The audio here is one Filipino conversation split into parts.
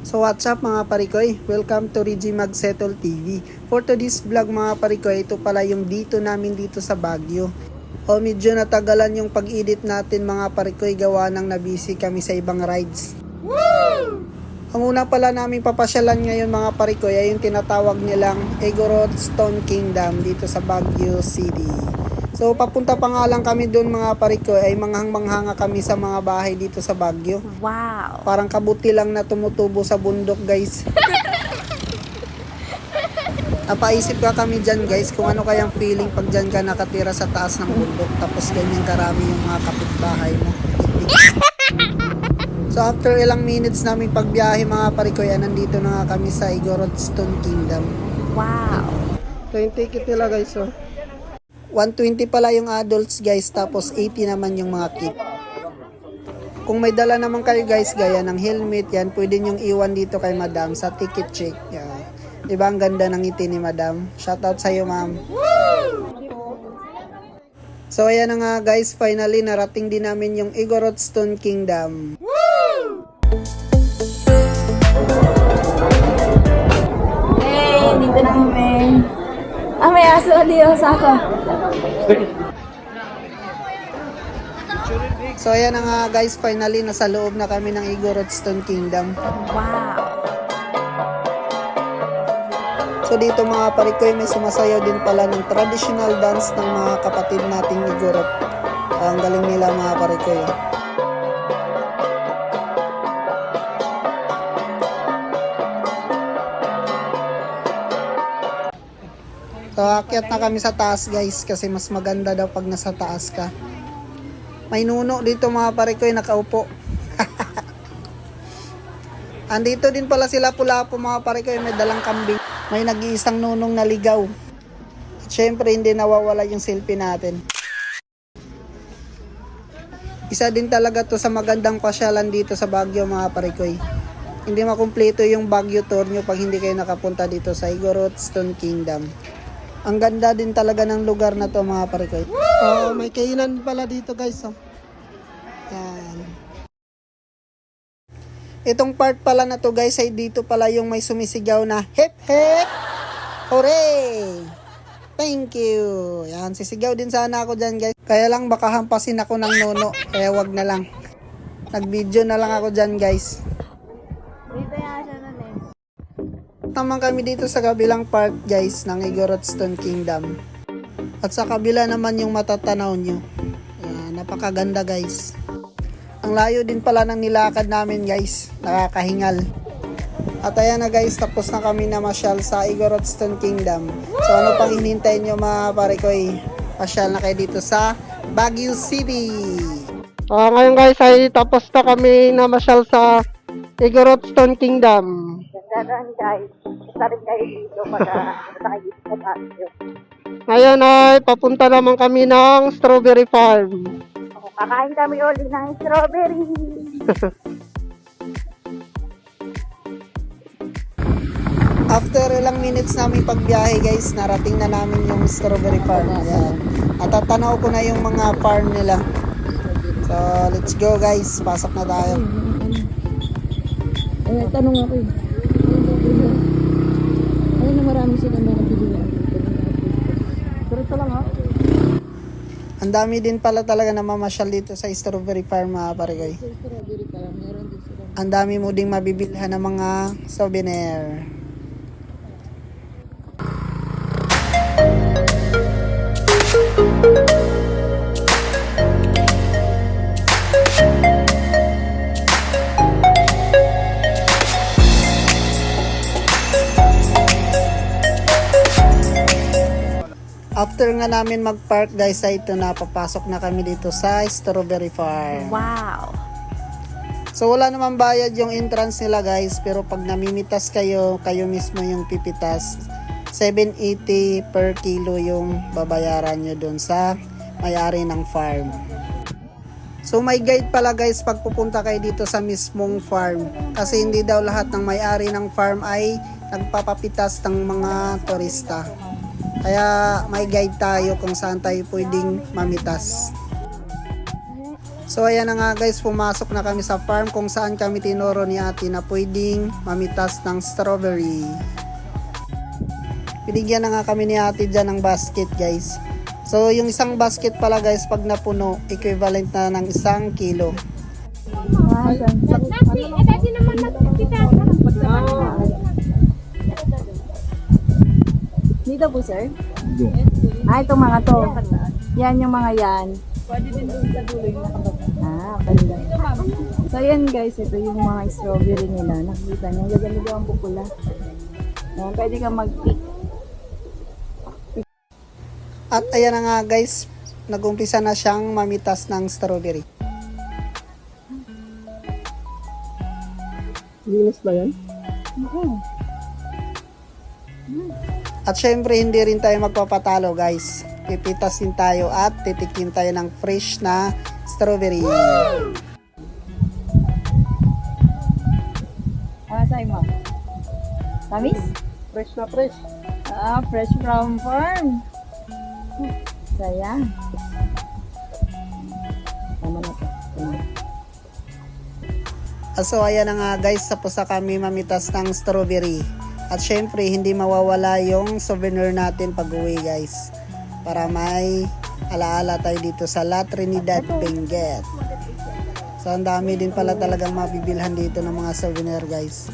So what's up mga parikoy? Welcome to Reggie Magsettle TV. For today's vlog mga parikoy, ito pala yung dito namin dito sa Baguio. O medyo natagalan yung pag-edit natin mga parikoy, gawa ng nabisi kami sa ibang rides. Woo! Ang una pala namin papasyalan ngayon mga parikoy ay yung tinatawag nilang Igorot Stone Kingdom dito sa Baguio City. So papunta pa nga lang kami doon mga parikoy, ay manghang-manghanga kami sa mga bahay dito sa Baguio. Wow! Parang kabuti lang na tumutubo sa bundok guys. Napaisip ka kami dyan guys kung ano kayang feeling pag dyan ka nakatira sa taas ng bundok tapos ganyan karami yung mga kapitbahay mo. So after ilang minutes namin pagbiyahe mga parikoy, nandito na nga kami sa Igorot Stone Kingdom. Wow! So yung ticket nila guys, 120 pala yung adults guys, tapos 80 naman yung mga kids. Kung may dala naman kayo guys, gaya ng helmet, yan, pwede nyong iwan dito kay madam sa ticket check. Yan. Diba ang ganda ng ngiti ni madam? Shoutout sa'yo ma'am. So ayan na nga guys, finally narating din namin yung Igorot Stone Kingdom. Hey! Dito na kami. May aso aliyo sa ako. So ayan na nga guys, finally nasa loob na kami ng Igorot Stone Kingdom. Wow! So dito mga parikoy, may sumasayaw din pala ng traditional dance ng mga kapatid nating Igorot. Ang galing nila mga parikoy. So akyat na kami sa taas guys kasi mas maganda daw pag nasa taas ka. May nuno dito mga parikoy, nakaupo. Andito din pala sila Pulapo mga parikoy, may dalang kambing. May nag-iisang nunong naligaw. At syempre hindi nawawala yung selfie natin. Isa din talaga to sa magandang pasyalan dito sa Baguio mga parikoy. Hindi makumpleto yung Baguio tour nyo pag hindi kayo nakapunta dito sa Igorot Stone Kingdom. Ang ganda din talaga ng lugar na to mga parikoy. Oh, may kainan pala dito guys. Oh. Yan. Itong part pala na to guys ay dito pala yung may sumisigaw na hip hip hooray! Thank you! Yan, sisigaw din sana ako dyan guys. Kaya lang baka hampasin ako ng nono. Kaya wag na lang. Nag-video na lang ako dyan guys. Dito yan siya nun eh. Naman kami dito sa kabilang part guys ng Igorot Stone Kingdom. At sa kabila naman yung matatanaw nyo. Yan, napakaganda guys. Ang layo din pala ng nilakad namin guys. Nakakahingal. At ayan na guys, tapos na kami na masyal sa Igorot Stone Kingdom. So ano pang hinintay nyo mga parikoy? Pasyal na kayo dito sa Baguio City. Ngayon guys ay tapos na kami na masyal sa Igorot Stone Kingdom. Ganda guys. Isa rin kayo dito pagka kayo sa Baguio. Ngayon ay papunta naman kami ng Strawberry Farm. Kakain kami ulit ng strawberry. After ilang minutes namin pagbiyahe guys, narating na namin yung Strawberry Farm. Ayan. Natatanaw ko na yung mga farm nila. So, let's go guys. Pasok na tayo. Tanong ako eh. Ano na marami sila na nabili? Diretso lang ha. Ang dami din pala talaga na mamasyal dito sa Strawberry Farm mga parikoy. Ang dami mo ding mabibilhan ng mga souvenir. After nga namin mag-park guys, ay ito na, papasok na kami dito sa Strawberry Farm. Wow! So wala naman bayad yung entrance nila guys, pero pag namimitas kayo, kayo mismo yung pipitas. 780 per kilo yung babayaran nyo dun sa may-ari ng farm. So may guide pala guys pag pupunta kayo dito sa mismong farm. Kasi hindi daw lahat ng may-ari ng farm ay nagpapapitas ng mga turista. Kaya may guide tayo kung saan tayo pwedeng mamitas. So ayan na nga guys, pumasok na kami sa farm kung saan kami tinuro ni ate na pwedeng mamitas ng strawberry. Binigyan na nga kami ni ate dyan ng basket guys. So yung isang basket pala guys, pag napuno, equivalent na ng 1 kilo. Dito po, sir? Itong mga to. Yan yung mga yan. Pwede din doon sa dulo yung pwede. So, yan guys, ito yung mga strawberry nila. Nakikita niyo, gaganito ang bukula. Yan, pwede kang mag-pick. At ayan na nga guys, nag-umpisa na siyang mamitas ng strawberry. Linis ba yan? At syempre hindi rin tayo magpapatalo guys. Pipitas din tayo at titikim tayo ng fresh na strawberry. Sa'yo mo? Tamis? Fresh na fresh. Fresh from farm. Saya. Tama na to. So ayan na nga guys, tapos na kami mamitas ng strawberry. At syempre hindi mawawala yung souvenir natin pag uwi guys. Para may alaala tayo dito sa La Trinidad, Benguet. So ang dami din pala talagang mabibilhan dito ng mga souvenir guys.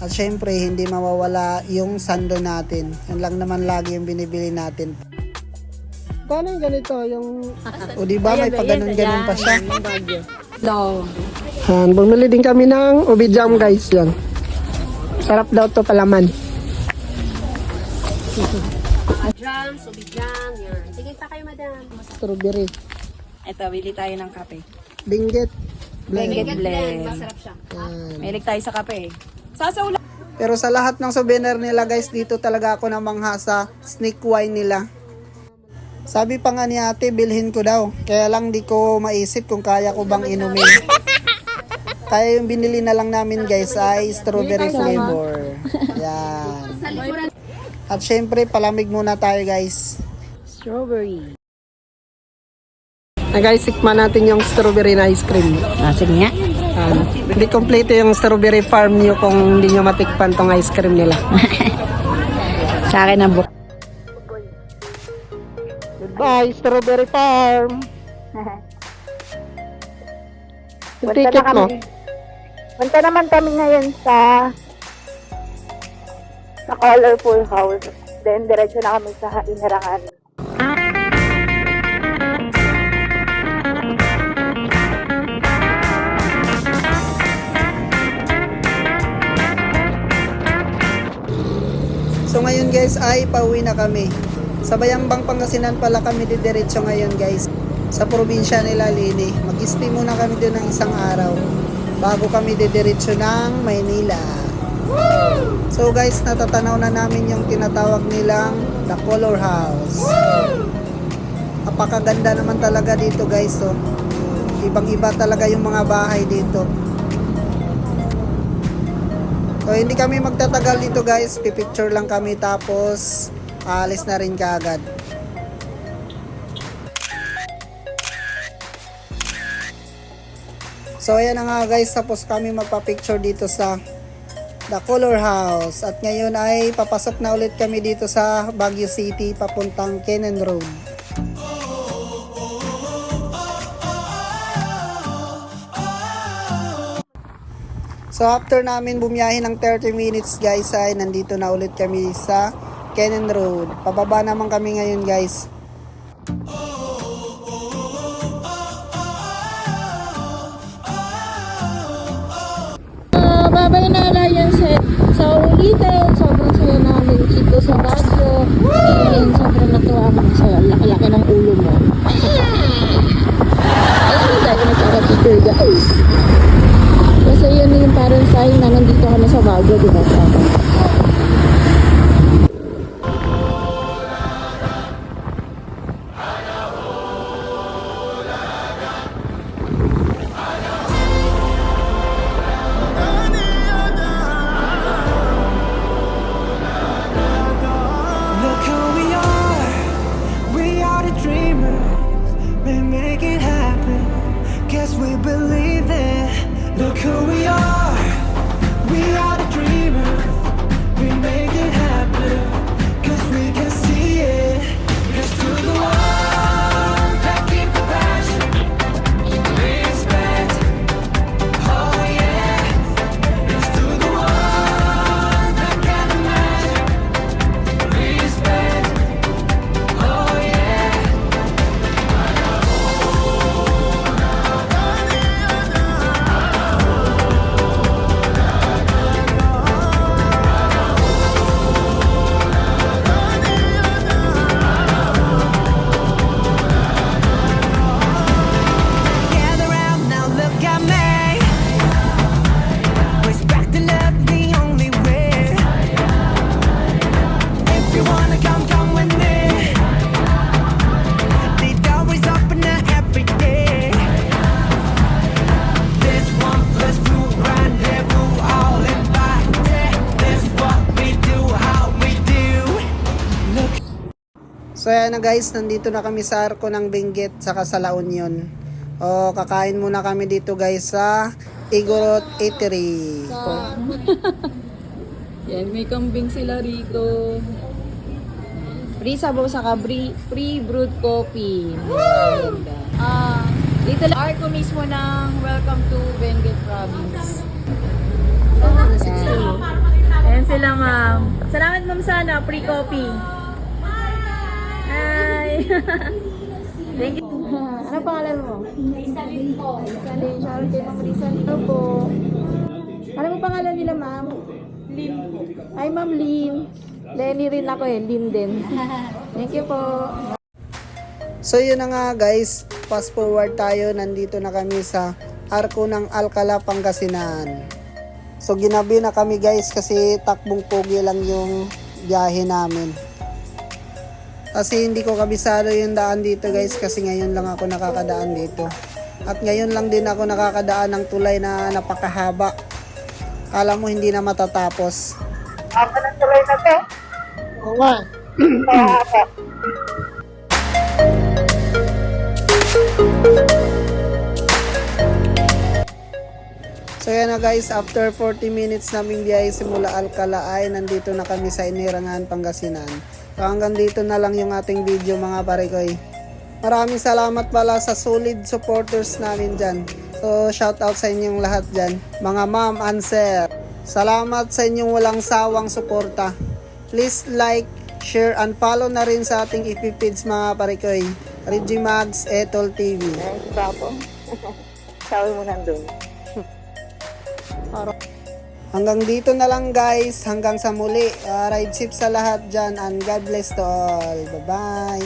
At syempre hindi mawawala yung sando natin. Yan lang naman lagi yung binibili natin. Paano yung ganito? O diba may pag ganun-ganun pa siya? No. Bumili din kami ng ubi jam guys yan. Sarap daw to palaman. Jam, subijam, yan. Sige pa kayo, madam. Strawberry. Ito, bili tayo ng kape. Benguet. Benguet blend. Masarap siya. Mahilig tayo sa kape. Sasaula. Pero sa lahat ng souvenir nila guys, dito talaga ako namangha sa snake wine nila. Sabi pa nga ni ate, bilhin ko daw. Kaya lang di ko maisip kung kaya ko bang inumin. Kaya yung binili na lang namin guys ay strawberry flavor. Yan. At syempre, palamig muna tayo guys. Strawberry. Guys, sikman natin yung strawberry na ice cream. Sige nga. Hindi kompleto yung strawberry farm nyo kung hindi nyo matikpan tong ice cream nila. Sa akin ang Goodbye, strawberry farm! Yung ticket mo? Punta naman kami ngayon sa Colorful House. Then, diretso na kami sa Inarangan. So ngayon guys ay pauwi na kami. Sa Bayambang Pangasinan pala kami didiretso ngayon guys. Sa probinsya nila Lini. Mag-stay muna kami doon ng isang araw bago kami didiretso ng Maynila. So guys, natatanaw na namin yung tinatawag nilang The Color House. Apakaganda naman talaga dito guys. So, ibang iba talaga yung mga bahay dito. So hindi kami magtatagal dito guys, pipicture lang kami tapos aalis na rin kaagad. So ayan na nga guys, tapos kami magpa-picture dito sa The Color House. At ngayon ay papasok na ulit kami dito sa Baguio City papuntang Kenan Road. So after namin bumiyahe ng 30 minutes guys ay nandito na ulit kami sa Kenan Road. Pababa naman kami ngayon guys. Babay na Alliance sa ulitin. Sobrang saya namin dito sa Baguio. And sobrang natuwa ako sa laki-laki ng ulo mo. Ayun, dahil nagkaka-picture guys. Kasi yun yung parang sign na nandito kami sa Baguio, di ba? Look who we are the dreamers, we make it happen. So ayan na guys, nandito na kami sa Arco ng Benguet saka sa La Union. O kakain muna kami dito guys sa Igorot Eatery. Yan, may kambing sila rito. Free sabaw saka free brewed coffee. Dito lang Arco mismo ng Welcome to Benguet Province. Ayan sila ma'am. Salamat ma'am sana, free coffee. Hi! Thank you. Ano pangalan mo? Rizalyn po. Rizalyn. Shoutout kay Ma'am Rizalyn po. Ano mo pangalan nila ma'am? Lynn po. Ay ma'am Lynn. Lenny rin ako eh. Lynn din. Thank you po. So yun na nga guys, fast forward tayo, nandito na kami sa Arco ng Alcala, Pangasinan. So ginabi na kami guys kasi takbong pogi lang yung biyahe namin. Kasi hindi ko kabisado yung daan dito guys kasi ngayon lang ako nakakadaan dito. At ngayon lang din ako nakakadaan ng tulay na napakahaba. Alam mo hindi na matatapos. Haba ng tulay na to? Oo nga. So yan na guys, after 40 minutes naming biyahe simula Alcala ay nandito na kami sa Inirangan, Pangasinan. So hanggang dito na lang yung ating video mga parekoy. Maraming salamat pala sa solid supporters namin dyan. So shout out sa inyong lahat dyan. Mga ma'am and sir, salamat sa inyong walang sawang suporta. Please like, share and follow na rin sa ating FB page mga parekoy. Reggie Mags, Etol TV. Sabi mo nandun. Hanggang dito na lang guys. Hanggang sa muli. Ride safe sa lahat dyan and God bless to all. Bye-bye.